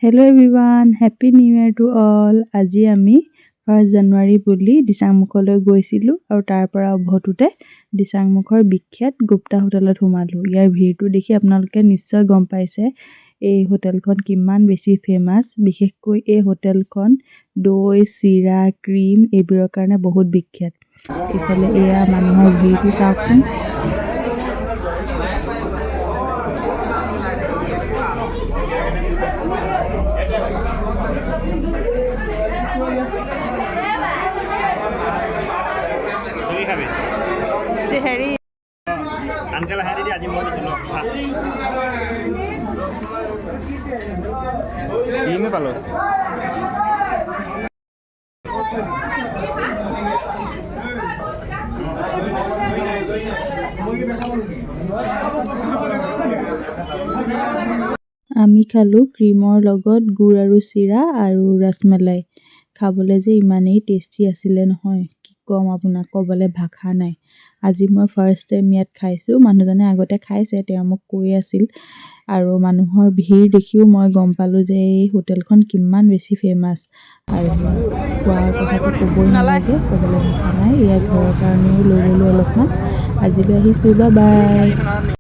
Hello everyone, Happy New Year to all. আজি আমি 1 জানুৱাৰী বুলি দিচাংমুখলৈ গৈছিলো আৰু তাৰ পৰা উভতুতে দিচাংমুখৰ বিখ্যাত গুপ্তা হোটেলত সোমালো। ইয়াৰ ভিৰটো দেখি আপোনালোকে নিশ্চয় গম পাইছে এই হোটেলখন কিমান বেছি ফেমাস। বিশেষকৈ এই হোটেলখন দৈ, চিৰা, ক্ৰীম এইবোৰৰ কাৰণে বহুত বিখ্যাত। ইফালে এয়া মানুহৰ ভিৰটো চাওকচোন। হেৰি আনকাল হাৰি দি আজি মই দিছিলোঁ কিনো পালোঁ আমি খালো ক্ৰীমৰ লগত গুড় আৰু চিৰা আৰু ৰসমলাই। খাবলৈ যে ইমানেই টেষ্টি আছিলে নহয়, কি কম আপোনাক, ক'বলৈ ভাষা নাই। আজি মই ফাৰ্ষ্ট টাইম ইয়াত খাইছোঁ। মানুহজনে আগতে খাইছে, তেওঁ মোক কৈ আছিল। আৰু মানুহৰ ভিৰ দেখিও মই গম পালোঁ যে এই হোটেলখন কিমান বেছি ফেমাছ। আৰু খোৱাৰ কথাটো ক'বই নালাগে, ক'বলৈ ভাষা নাই। এয়া ঘৰৰ কাৰণেও লৈ ল'লোঁ অলপমান। আজিলৈ আহিছোঁ, বাই বাই।